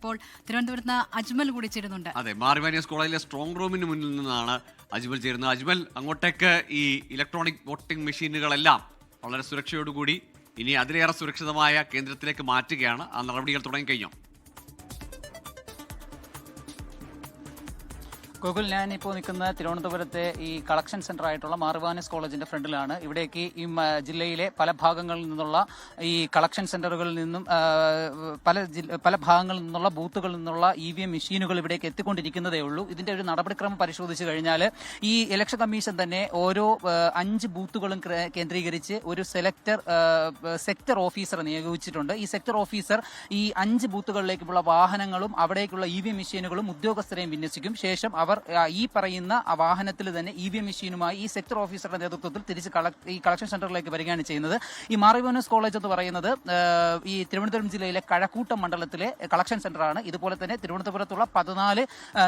ഇപ്പോൾ തിരുവനന്തപുരത്ത് അജ്മൽ കൂടി ചേരുന്നുണ്ട്. അതെ, മാറിവാനിയസ് കോളേജിലെ സ്ട്രോങ് റൂമിന് മുന്നിൽ നിന്നാണ് അജ്മൽ ചേരുന്നത്. അജ്മൽ, അങ്ങോട്ടേക്ക് ഈ ഇലക്ട്രോണിക് വോട്ടിംഗ് മെഷീനുകളെല്ലാം വളരെ സുരക്ഷയോടുകൂടി ഇനി അതിലേറെ സുരക്ഷിതമായ കേന്ദ്രത്തിലേക്ക് മാറ്റുകയാണ്. ആ നടപടികൾ തുടങ്ങിക്കഴിഞ്ഞോ? ഗോകുൽ, ഞാൻ ഇപ്പോൾ നിൽക്കുന്ന തിരുവനന്തപുരത്തെ ഈ കളക്ഷൻ സെന്റർ ആയിട്ടുള്ള മാറിവാനിയസ് കോളേജിന്റെ ഫ്രണ്ടിലാണ്. ഇവിടേക്ക് ഈ ജില്ലയിലെ പല ഭാഗങ്ങളിൽ നിന്നുള്ള ഈ കളക്ഷൻ സെന്ററുകളിൽ നിന്നും പല ഭാഗങ്ങളിൽ നിന്നുള്ള ബൂത്തുകളിൽ നിന്നുള്ള EVM മെഷീനുകൾ ഇവിടേക്ക് എത്തിക്കൊണ്ടിരിക്കുന്നതേ ഉള്ളൂ. ഇതിന്റെ ഒരു നടപടിക്രമം പരിശോധിച്ച് കഴിഞ്ഞാൽ ഈ ഇലക്ഷൻ കമ്മീഷൻ തന്നെ ഓരോ 5 ബൂത്തുകളും കേന്ദ്രീകരിച്ച് ഒരു സെക്ടർ ഓഫീസറെ നിയോഗിച്ചിട്ടുണ്ട്. ഈ സെക്ടർ ഓഫീസർ ഈ 5 ബൂത്തുകളിലേക്കുള്ള വാഹനങ്ങളും അവിടേക്കുള്ള EVM മെഷീനുകളും ഉദ്യോഗസ്ഥരെയും വിന്യസിക്കും. ശേഷം അവർ ഈ പറയുന്ന വാഹനത്തിൽ തന്നെ EVM മെഷീനുമായി ഈ സെക്ടർ ഓഫീസറുടെ നേതൃത്വത്തിൽ തിരിച്ച് ഈ കളക്ഷൻ സെന്ററിലേക്ക് വരികയാണ് ചെയ്യുന്നത്. ഈ മാറിവാനിയസ് കോളേജ് എന്ന് പറയുന്നത് ഈ തിരുവനന്തപുരം ജില്ലയിലെ കഴക്കൂട്ടം മണ്ഡലത്തിലെ കളക്ഷൻ സെന്ററാണ്. ഇതുപോലെ തന്നെ തിരുവനന്തപുരത്തുള്ള 14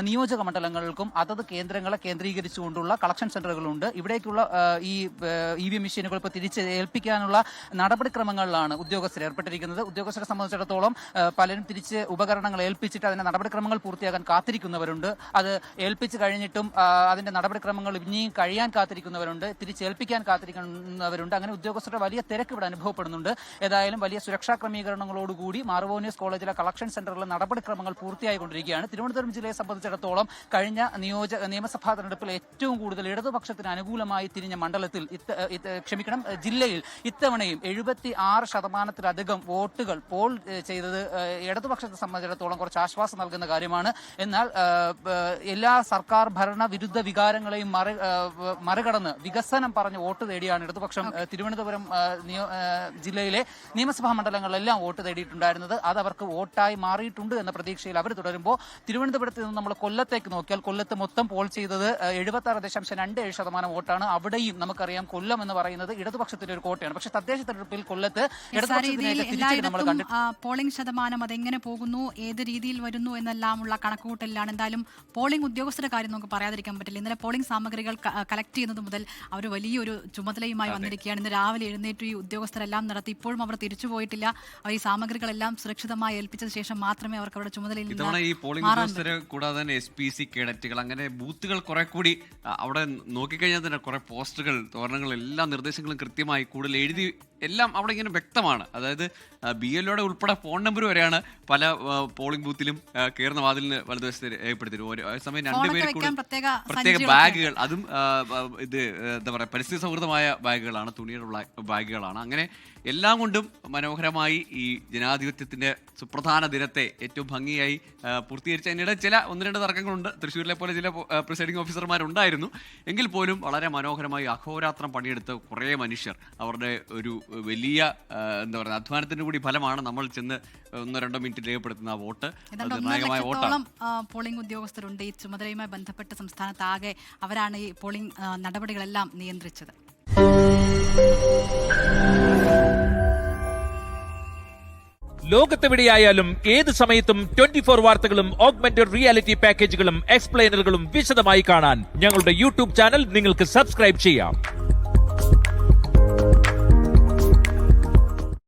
നിയോജക മണ്ഡലങ്ങൾക്കും അതത് കേന്ദ്രങ്ങളെ കേന്ദ്രീകരിച്ചുകൊണ്ടുള്ള കളക്ഷൻ സെന്ററുകളുണ്ട്. ഇവിടേക്കുള്ള ഈ EVM മെഷീനുകൾ ഇപ്പോൾ തിരിച്ച് ഏൽപ്പിക്കാനുള്ള നടപടിക്രമങ്ങളിലാണ് ഉദ്യോഗസ്ഥർ ഏർപ്പെട്ടിരിക്കുന്നത്. ഉദ്യോഗസ്ഥരെ സംബന്ധിച്ചിടത്തോളം പലരും തിരിച്ച് ഉപകരണങ്ങൾ ഏൽപ്പിച്ചിട്ട് അതിന്റെ നടപടിക്രമങ്ങൾ പൂർത്തിയാക്കാൻ കാത്തിരിക്കുന്നവരുണ്ട്. അത് ഏൽപ്പിച്ച് കഴിഞ്ഞിട്ടും അതിന്റെ നടപടിക്രമങ്ങൾ ഇനിയും കഴിയാൻ കാത്തിരിക്കുന്നവരുണ്ട്, തിരിച്ചേൽപ്പിക്കാൻ കാത്തിരിക്കുന്നവരുണ്ട്. അങ്ങനെ ഉദ്യോഗസ്ഥരുടെ വലിയ തിരക്ക് ഇവിടെ അനുഭവപ്പെടുന്നുണ്ട്. ഏതായാലും വലിയ സുരക്ഷാ ക്രമീകരണങ്ങളോടുകൂടി മാറിവാനിയസ് കോളേജിലെ കളക്ഷൻ സെന്ററിലെ നടപടിക്രമങ്ങൾ പൂർത്തിയായിക്കൊണ്ടിരിക്കുകയാണ്. തിരുവനന്തപുരം ജില്ലയെ സംബന്ധിച്ചിടത്തോളം കഴിഞ്ഞ നിയമസഭാ തെരഞ്ഞെടുപ്പിൽ ഏറ്റവും കൂടുതൽ ഇടതുപക്ഷത്തിന് അനുകൂലമായി തിരിഞ്ഞ മണ്ഡലത്തിൽ ജില്ലയിൽ ഇത്തവണയും 76% വോട്ടുകൾ പോൾ ചെയ്തത് ഇടതുപക്ഷത്തെ സംബന്ധിച്ചിടത്തോളം കുറച്ച് ആശ്വാസം നൽകുന്ന കാര്യമാണ്. എന്നാൽ എല്ലാ സർക്കാർ ഭരണ വിരുദ്ധ വികാരങ്ങളെയും മറികടന്ന് വികസനം പറഞ്ഞ് വോട്ട് തേടിയാണ് ഇടതുപക്ഷം തിരുവനന്തപുരം ജില്ലയിലെ നിയമസഭാ മണ്ഡലങ്ങളിലെല്ലാം വോട്ട് തേടിയിട്ടുണ്ടായിരുന്നത്. അത് അവർക്ക് വോട്ടായി മാറിയിട്ടുണ്ട് എന്ന പ്രതീക്ഷയിൽ അവർ തുടരുമ്പോൾ തിരുവനന്തപുരത്ത് നിന്ന് നമ്മൾ കൊല്ലത്തേക്ക് നോക്കിയാൽ കൊല്ലത്ത് മൊത്തം പോൾ ചെയ്തത് 76.27% വോട്ടാണ്. അവിടെയും നമുക്കറിയാം കൊല്ലം എന്ന് പറയുന്നത് ഇടതുപക്ഷത്തിന്റെ ഒരു കോട്ടയാണ്. പക്ഷെ തദ്ദേശ തെരഞ്ഞെടുപ്പിൽ കൊല്ലത്ത് പോളിംഗ് ശതമാനം അതെങ്ങനെ പോകുന്നു, ഏത് രീതിയിൽ വരുന്നു എന്നെല്ലാമുള്ള കണക്കുകൂട്ടലിലാണ്. എന്തായാലും പോളിംഗ് ഉദ്യോഗസ്ഥരുടെ കാര്യം നമുക്ക് പറയാതിരിക്കാൻ പറ്റില്ല. ഇന്നലെ പോളിംഗ് സാമഗ്രികൾ കളക്ട് ചെയ്യുന്നത് മുതൽ അവർ വലിയൊരു ചുമതലയുമായി വന്നിരിക്കുകയാണ്. ഇന്ന് രാവിലെ എഴുന്നേറ്റ് ഈ ഉദ്യോഗസ്ഥരെല്ലാം നടത്തി. ഇപ്പോഴും അവർ തിരിച്ചു പോയിട്ടില്ല. ഈ സാമഗ്രികളെല്ലാം സുരക്ഷിതമായി ഏൽപ്പിച്ചതിന് ശേഷം മാത്രമേ അവർക്ക് അവരുടെ ചുമതലയിൽ ഈ പോളിംഗ് ഉദ്യോഗസ്ഥര് കൂടാതെ തന്നെ SPC കേഡറ്റുകൾ, അങ്ങനെ ബൂത്തുകൾ കുറെ കൂടി അവിടെ നോക്കിക്കഴിഞ്ഞാൽ തന്നെ കുറെ പോസ്റ്ററുകൾ, തോരണങ്ങൾ, എല്ലാ നിർദ്ദേശങ്ങളും കൃത്യമായി കൂടുതൽ എഴുതി എല്ലാം അവിടെ ഇങ്ങനെ വ്യക്തമാണ്. അതായത് BLOയുടെ ഉൾപ്പെടെ ഫോൺ നമ്പർ വരെയാണ് പല പോളിംഗ് ബൂത്തിലും കയറുന്ന വാതിലിന് വലതുവശത്ത് രേഖപ്പെടുത്തിയിരുന്നു. അതേസമയം 2 പേര് പ്രത്യേക ബാഗുകൾ, അതും ഇത് എന്താ പറയുക, പരിസ്ഥിതി സൗഹൃദമായ ബാഗുകളാണ്, തുണിയുള്ള ബാഗുകളാണ്. അങ്ങനെ എല്ലാം കൊണ്ടും മനോഹരമായി ഈ ജനാധിപത്യത്തിന്റെ സുപ്രധാന ദിനത്തെ ഏറ്റവും ഭംഗിയായി പൂർത്തീകരിച്ച. അതിനിടെ ചില 1-2 തർക്കങ്ങളുണ്ട്. തൃശ്ശൂരിലെ പോലെ ചില പ്രിസൈഡിംഗ് ഓഫീസർമാരുണ്ടായിരുന്നു. എങ്കിൽ പോലും വളരെ മനോഹരമായി അഹോരാത്രം പണിയെടുത്ത് കുറേ മനുഷ്യർ, അവരുടെ ഒരു വലിയ എന്താ പറയുക അധ്വാനത്തിന്റെ കൂടി ഫലമാണ് നമ്മൾ ചെന്ന് 1-2 മിനിറ്റ് രേഖപ്പെടുത്തുന്ന വോട്ട്. നിർണായകമായ വോട്ടാണ്. പോളിംഗ് ഉദ്യോഗസ്ഥരുണ്ട് ഈ ചുമതലയുമായി ബന്ധപ്പെട്ട് സംസ്ഥാനത്താകെ. അവരാണ് ഈ പോളിംഗ് നടപടികളെല്ലാം നിയന്ത്രിച്ചത്. ലോകത്തെവിടെയായാലും ഏത് സമയത്തും 24 വാർത്തകളും ഓഗ്മെന്റഡ് റിയാലിറ്റി പാക്കേജുകളും എക്സ്പ്ലെയിനറുകളും വിശദമായി കാണാൻ ഞങ്ങളുടെ YouTube ചാനൽ നിങ്ങൾക്ക് സബ്സ്ക്രൈബ് ചെയ്യാം.